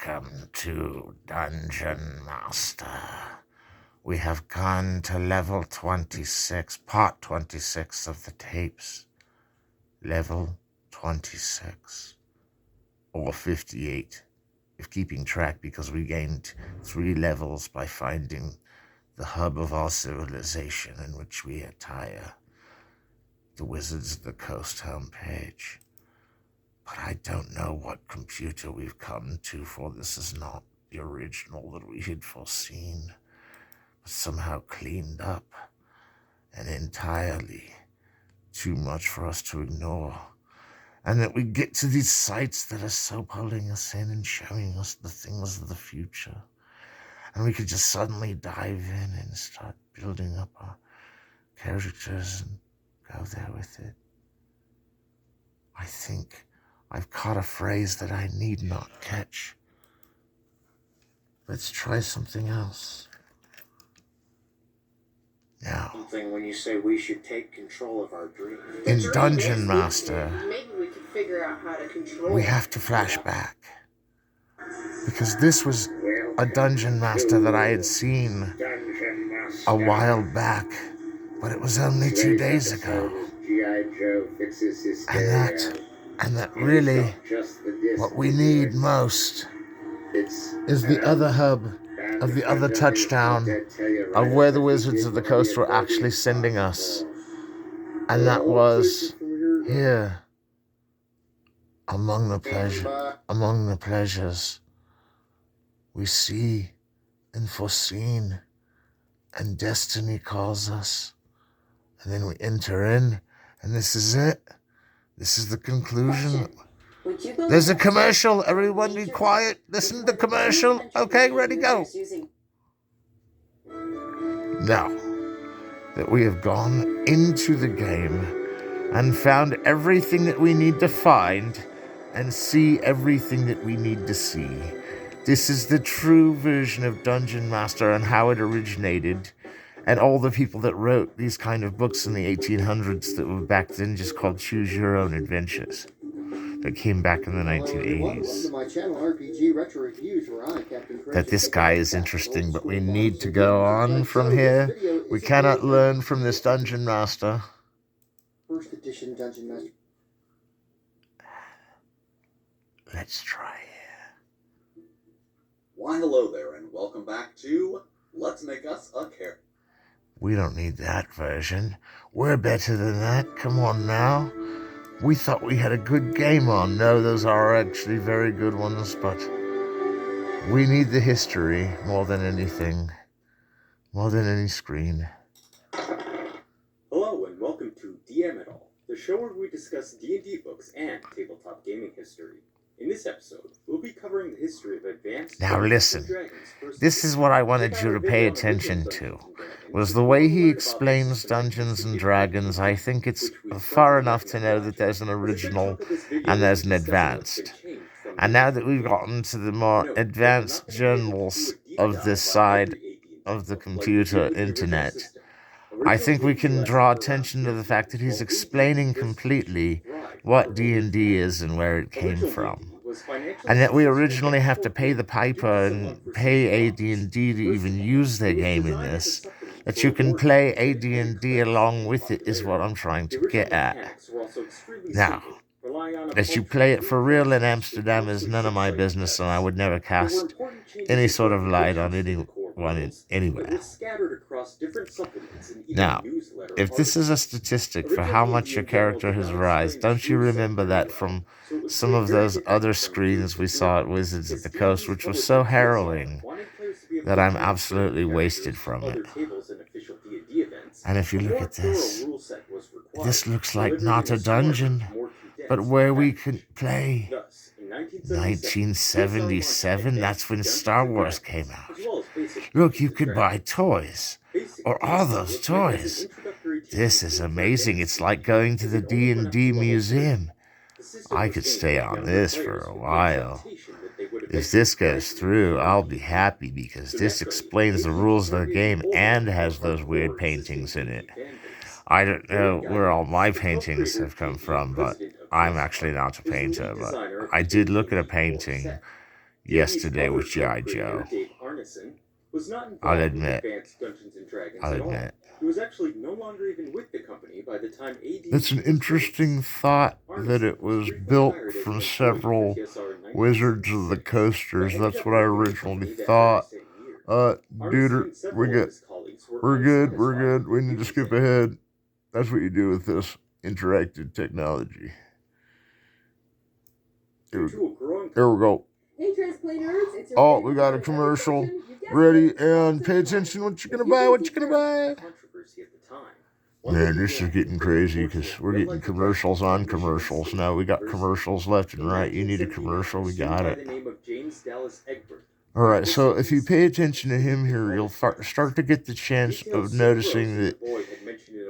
Welcome to Dungeon Master. We have gone to level 26, part 26 of the tapes. Level 26. Or 58, if keeping track, because we gained 3 levels by finding the hub of our civilization in which we attire the Wizards of the Coast homepage. But I don't know what computer we've come to, for this is not the original that we had foreseen, but somehow cleaned up and entirely too much for us to ignore. And that we get to these sites that are so pulling us in and showing us the things of the future. And we could just suddenly dive in and start building up our characters and go there with it. I think I've caught a phrase that I need not catch. Let's try something else. Now, something when you say we should take control of our dreams. in Dungeon Master, Maybe we could figure out how to control we have to flash back. Because this was a Dungeon Master that I had seen a while back, but it was only 2 days ago. And that really, what we need most is the other hub of the other touchdown of where the Wizards of the Coast were actually sending us. And that was here, among the pleasures we see and foreseen, and destiny calls us. And then we enter in, and this is it. This is the conclusion. There's a commercial. Everyone be quiet. Listen to the commercial. Okay, ready, go. Now that we have gone into the game and found everything that we need to find and see everything that we need to see, this is the true version of Dungeon Master and how it originated. And all the people that wrote these kind of books in the 1800s that were back then just called Choose Your Own Adventures, that came back in the 1980s. That this guy is interesting, but we need to go on from here. We cannot learn from this Dungeon Master. First edition Dungeon Master. Let's try it. Why, hello there, and welcome back to Let's Make Us a Character. We don't need that version. We're better than that. Come on now. We thought we had a good game on. No, those are actually very good ones, but we need the history more than anything. More than any screen. Hello and welcome to DM It All, the show where we discuss D&D books and tabletop gaming history. In this episode, we'll be covering the history of advanced... Now listen, this is what I wanted you to pay attention to, was the way he explains Dungeons and Dragons. I think it's far enough to know that there's an original and there's an advanced. And now that we've gotten to the more advanced journals of this side of the computer internet, I think we can draw attention to the fact that he's explaining completely what D&D is and where it came from. And that we originally have to pay the piper and pay AD&D to even use their game in this. That you can play AD&D along with it is what I'm trying to get at. Now, that you play it for real in Amsterdam is none of my business, and I would never cast any sort of light on anyone anywhere. Now, if this is a statistic for how much your character has risen, don't you remember that from some of those other screens we saw at Wizards of the Coast, which was so harrowing that I'm absolutely wasted from it. And if you look at this, this looks like not a dungeon, but where we could play. 1977, that's when Star Wars came out. Look, you could buy toys, or all those toys. This is amazing. It's like going to the D&D museum. I could stay on this for a while. If this goes through, I'll be happy, because this explains the rules of the game and has those weird paintings in it. I don't know where all my paintings have come from, but I'm actually not a painter, but I did look at a painting yesterday with D&D's G.I. cover creator, Joe. Dave Arneson, was not I'll involved with admit. Advanced Dungeons and Dragons I'll at all. admit. He was actually no longer even with the company by the time AD&D It's an was interesting released. thought that Arneson it was briefly built hired as from an employee several for TSR in Wizards of the 1966, Coasters. but ended That's up what I leaving the originally company that very thought. same year. Dude, Arneson and several we're of good. his colleagues were We're good. unsatisfied with We their need to skip duties there. ahead. That's what you do with this interactive technology. Due to a growing Here we go. Hey, Transplay nerds, it's your Oh, favorite we got a nerd commercial. section. You guessed Ready, it, and Sponsored pay by- attention. What you gonna If buy? you What think you gonna you're buy? controversy at the time. One Man, that this is began getting with the crazy because unfortunate we're getting real-life commercials event on at Michigan commercials State now. We got University. commercials left and In right. You need a 1979, commercial, we student got by it. the name of James Dallas Egbert. All right, so if you pay attention to him here, you'll start to get the chance of noticing that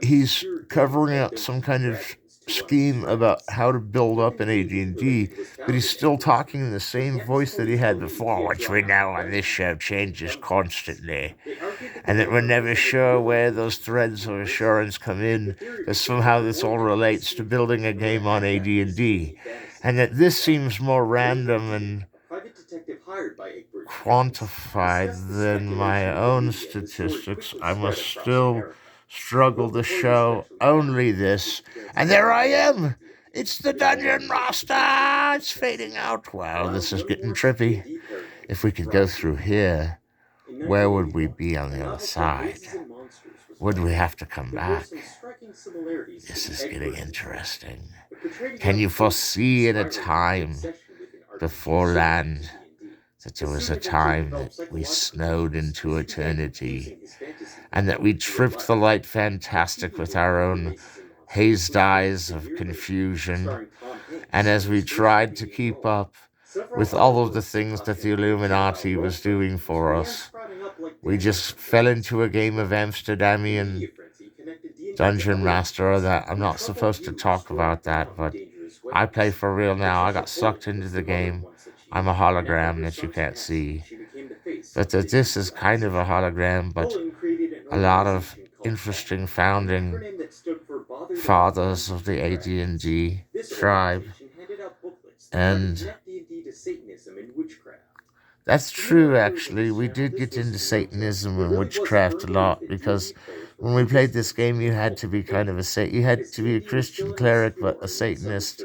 he's covering up some kind of scheme about how to build up an AD&D, but he's still talking in the same voice that he had before, which we know on this show changes constantly, and that we're never sure where those threads of assurance come in, because somehow this all relates to building a game on AD&D, and that this seems more random and quantified than my own statistics. I must still struggle to show only this. And there I am! It's the Dungeon Master! It's fading out. Wow, this is getting trippy. If we could go through here, where would we be on the other side? Would we have to come back? This is getting interesting. Can you foresee in a time before land that there was a time that we snowed into eternity, and that we tripped the light fantastic with our own hazed eyes of confusion, and as we tried to keep up with all of the things that the Illuminati was doing for us, we just fell into a game of Amsterdamian Dungeon Master that I'm not supposed to talk about that, but I play for real now. I got sucked into the game. I'm a hologram that you can't see. But that this is kind of a hologram, but a lot of interesting founding fathers of the AD&D tribe. And that's true, actually. We did get into Satanism and witchcraft a lot, because when we played this game, you had to be kind of you had to be a Christian cleric, but a Satanist.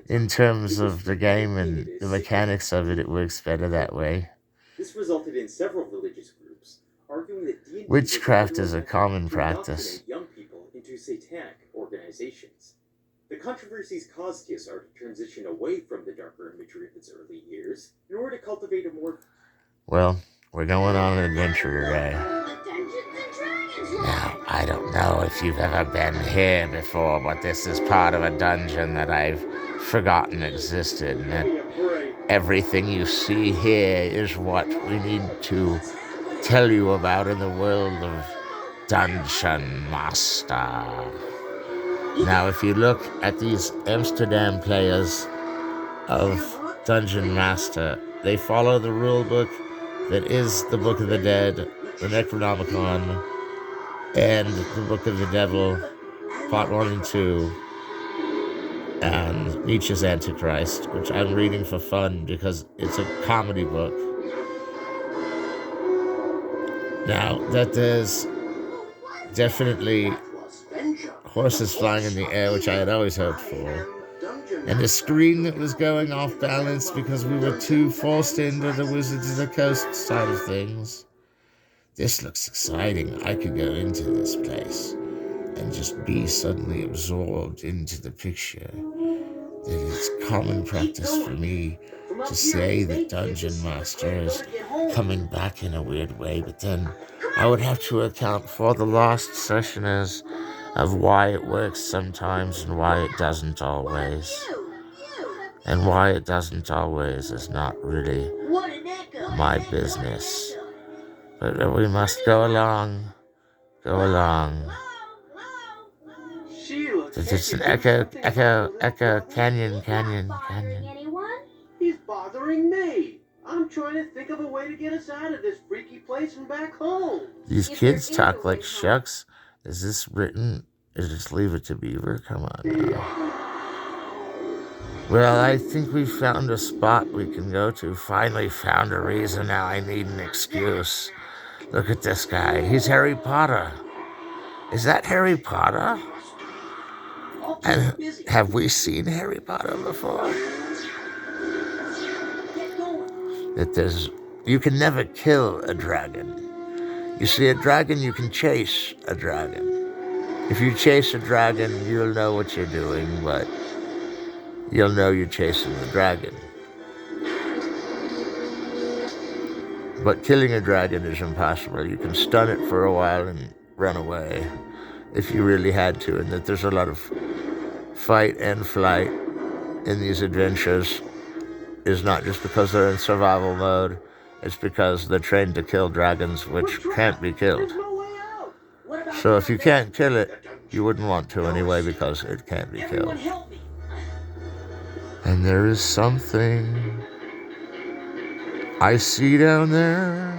In terms of the game and the mechanics of it, it works better that way. This resulted in several religious groups arguing that D&D witchcraft is a common practice. Young people into satanic organizations. The controversies caused TSR to transition away from the darker imagery of its early years in order to cultivate a more... Well, we're going on an adventure today. Now, I don't know if you've ever been here before, but this is part of a dungeon that I've forgotten existed, and that everything you see here is what we need to tell you about in the world of Dungeon Master. Now, if you look at these Amsterdam players of Dungeon Master, they follow the rule book that is the Book of the Dead, the Necronomicon, and the Book of the Devil, Part 1 and 2, and Nietzsche's Antichrist, which I'm reading for fun because it's a comedy book. Now, that there's definitely horses flying in the air, which I had always hoped for, and a screen that was going off balance because we were too forced into the Wizards of the Coast side of things. This looks exciting. I could go into this place and just be suddenly absorbed into the picture. That it's common practice for me to say that Dungeon Master is coming back in a weird way, but then I would have to account for the lost sessioners of why it works sometimes and why it doesn't always. And why it doesn't always is not really my business. But we must go along. It's an echo, canyon. He's bothering me. I'm trying to think of a way to get us out of this freaky place and back home. These kids talk like shucks. Is this written? Or just leave it to Beaver? Come on now. Well, I think we found a spot we can go to. Finally found a reason. Now I need an excuse. Look at this guy. He's Harry Potter. Is that Harry Potter? All too And busy. have we seen Harry Potter before? Get going. That you can never kill a dragon. You see, a dragon, you can chase a dragon. If you chase a dragon, you'll know what you're doing, but you'll know you're chasing the dragon. But killing a dragon is impossible. You can stun it for a while and run away if you really had to, and that there's a lot of fight and flight in these adventures is not just because they're in survival mode, it's because they're trained to kill dragons which can't be killed. There's no way out. What about So if you can't kill it, you wouldn't want to anyway because it can't be everyone killed. help me? And there is something I see down there.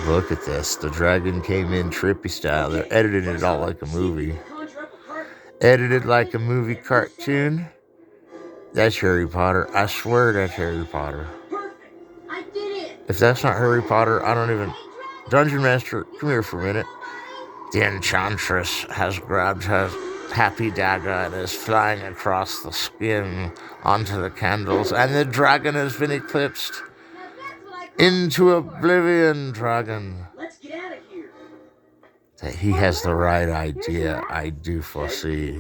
Look at this. The dragon came in trippy style. They're editing it all like a movie. Conjure up a cart. Edited like a movie cartoon. That's Harry Potter. I swear that's Harry Potter. Perfect. I did it. If that's not Harry Potter, I don't even... Dungeon Master, come here for a minute. The Enchantress has grabbed her happy dagger and is flying across the skin onto the candles, and the dragon has been eclipsed into oblivion, dragon. Let's get out of here. That he has the right idea, I do foresee.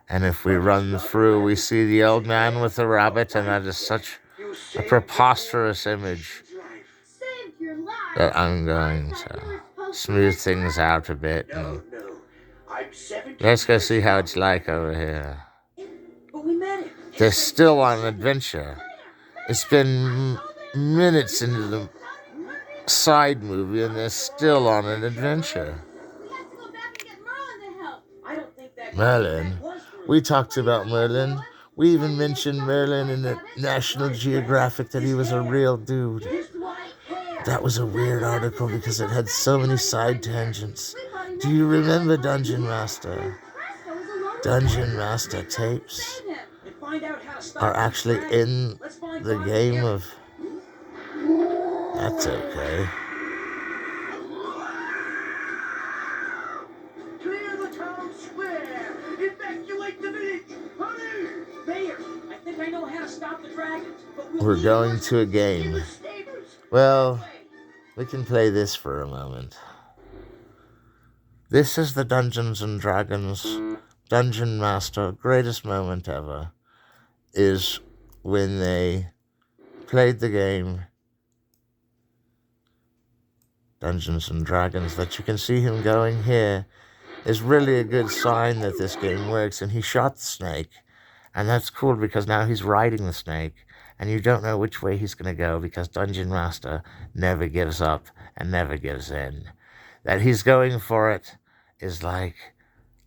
And if we run through, we see the old man with the rabbit, and that is such a preposterous image Saved your life. that I'm going to smooth things out a bit. And No. I'm 17. let's go see how it's like over here. But we met him. They're still on an adventure. It's been minutes into the side movie, and they're still on an adventure. We have to go back and get Merlin to help. I don't think that Merlin? was We talked about Merlin. We even mentioned Merlin in the National Geographic that he was a real dude. his white hair. That was a weird article because it had so many side tangents. Do you remember Dungeon Master? Dungeon Master tapes And find out how to stop are the actually dragon. in Let's find the Bob game together. of... That's okay. Clear the town square. Evacuate the village. Hurry! Mayor, I think I know how to stop the dragons. But we'll We're need going horses to a in game. the stables. Well, we can play this for a moment. This is the Dungeons and Dragons Dungeon Master greatest moment ever is when they played the game Dungeons and Dragons. That you can see him going here is really a good sign that this game works. And he shot the snake, and that's cool because now he's riding the snake, and you don't know which way he's going to go because Dungeon Master never gives up and never gives in. That he's going for it is like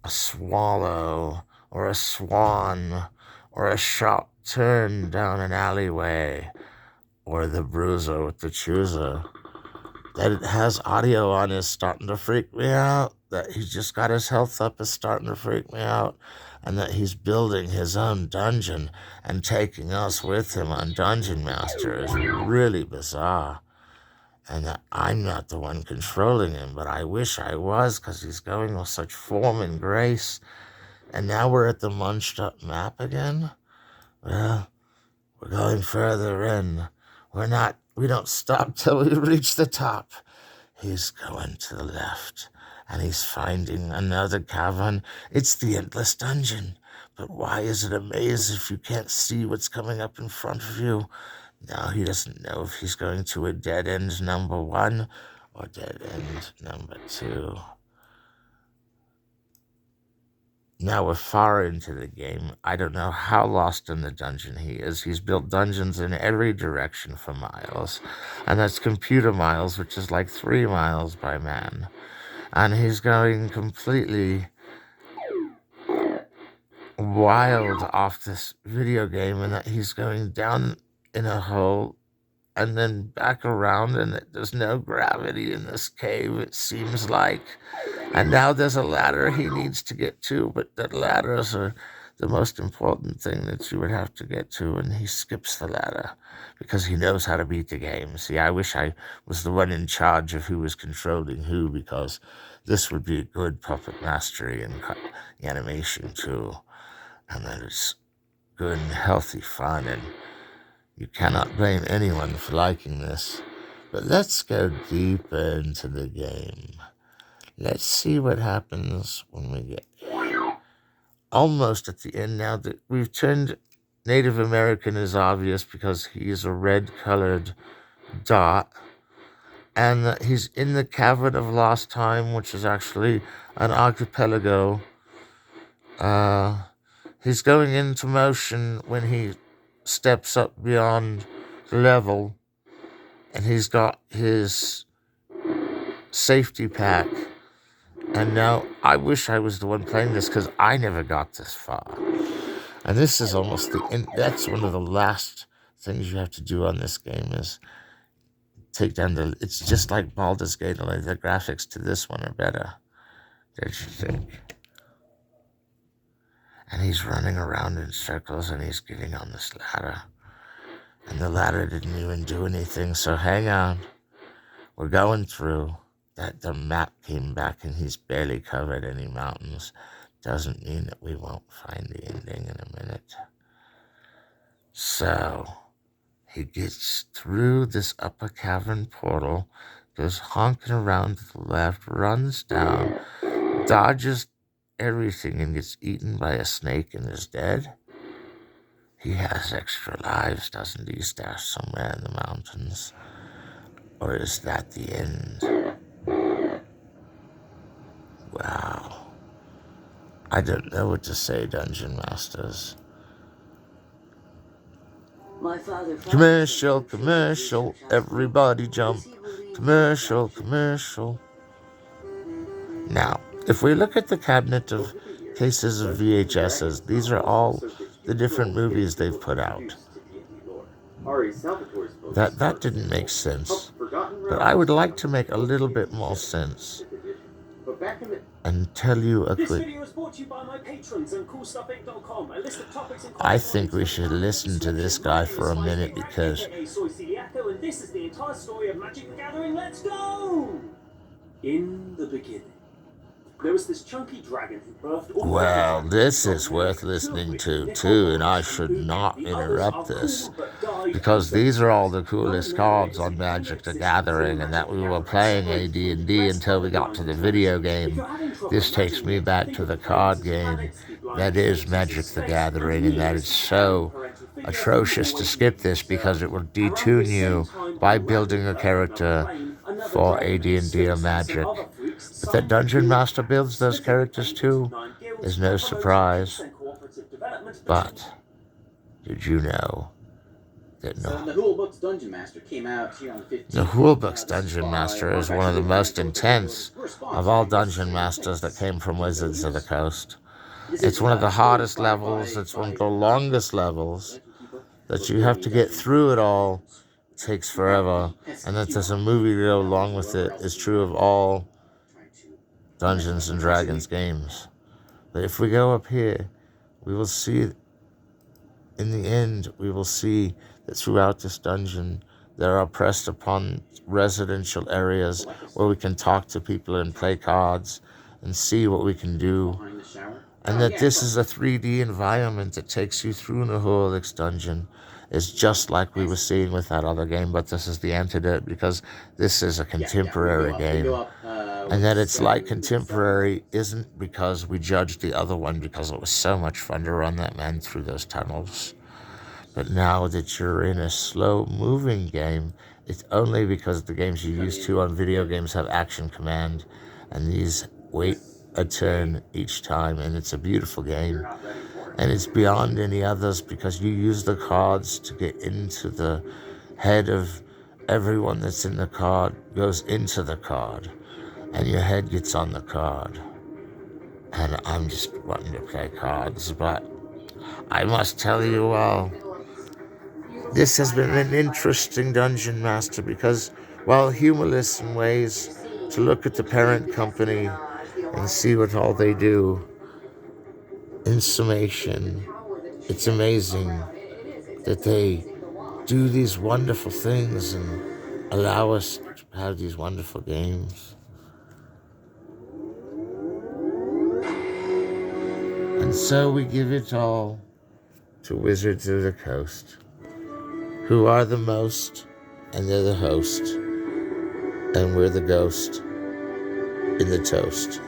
a swallow or a swan or a sharp turn down an alleyway or the bruiser with the chooser. That it has audio on is starting to freak me out. That he's just got his health up is starting to freak me out. And that he's building his own dungeon and taking us with him on Dungeon Master is really bizarre. And that I'm not the one controlling him, but I wish I was, because he's going with such form and grace. And now we're at the munched up map again. Well, we're going further in. We don't stop till we reach the top. He's going to the left, and he's finding another cavern. It's the Endless Dungeon. But why is it a maze if you can't see what's coming up in front of you? Now he doesn't know if he's going to a dead end number 1 or dead end number 2. Now we're far into the game. I don't know how lost in the dungeon he is. He's built dungeons in every direction for miles. And that's computer miles, which is like 3 miles by man. And he's going completely wild off this video game, and that he's going down in a hole and then back around, and there's no gravity in this cave, it seems like. And now there's a ladder he needs to get to, but the ladders are the most important thing that you would have to get to, and he skips the ladder because he knows how to beat the game. See, I wish I was the one in charge of who was controlling who, because this would be a good puppet mastery and animation too, and that it's good and healthy fun, and you cannot blame anyone for liking this. But let's go deeper into the game. Let's see what happens when we get almost at the end. Now that we've turned Native American is obvious because he is a red-colored dot, and he's in the Cavern of Lost Time, which is actually an archipelago. He's going into motion when he steps up beyond the level, and he's got his safety pack. And now I wish I was the one playing this, because I never got this far. And this is almost the end. That's one of the last things you have to do on this game, is take down the... It's just like Baldur's Gate, only the graphics to this one are better, don't you think? And he's running around in circles, and he's getting on this ladder. And the ladder didn't even do anything, so hang on. We're going through. That the map came back and he's barely covered any mountains doesn't mean that we won't find the ending in a minute. So he gets through this upper cavern portal, goes honking around to the left, runs down, dodges everything, and gets eaten by a snake and is dead. He has extra lives, doesn't he, stashed somewhere in the mountains? Or is that the end? Wow. I don't know what to say, Dungeon Masters. My father Commercial, everybody jump. Commercial. Now, if we look at the cabinet of cases of VHSs, these are all the different movies they've put out. That didn't make sense. But I would like to make a little bit more sense and tell you a This quick... video is brought to you by my patrons and CoolStuffInc.com. A list of topics and I think we should listen to this guy for a minute, because and this is the entire story of Magic the Gathering. Let's go! In the beginning, there was this chunky dragon who birthed all well, the this is worth listening to too, and I should not interrupt this, because these are all the coolest cards on Magic the Gathering, and that we were playing AD&D until we got to the video game. This takes me back to the card game that is Magic the Gathering, and that is so atrocious to skip this, because it will detune you by building a character for AD&D or Magic. But that Dungeon Master builds those characters too is no surprise. But did you know that So Nahul Dungeon Master came out here on the 15th. Nahul Dungeon Master is one of the most intense of all Dungeon Masters that came from Wizards of the Coast. It's one of the hardest levels, it's one of the longest levels, that you have to get through it all. It takes forever, and that there's a movie to go along with it is true of all Dungeons and Dragons games. But if we go up here, we will see, in the end, we will see that throughout this dungeon, there are pressed upon residential areas where we can talk to people and play cards and see what we can do. And that this is a 3D environment that takes you through Nahualik's dungeon is just like we were seeing with that other game, but this is the antidote, because this is a contemporary game. And that it's like contemporary isn't because we judged the other one because it was so much fun to run that man through those tunnels. But now that you're in a slow-moving game, it's only because the games you're used to on video games have action command, and these wait a turn each time, and it's a beautiful game. And it's beyond any others because you use the cards to get into the head of everyone that's in the card, goes into the card, and your head gets on the card. And I'm just wanting to play cards, but I must tell you all, this has been an interesting Dungeon Master, because while humorless in ways to look at the parent company and see what all they do, in summation, it's amazing that they do these wonderful things and allow us to have these wonderful games. And so we give it all to Wizards of the Coast, who are the most, and they're the host, and we're the ghost in the toast.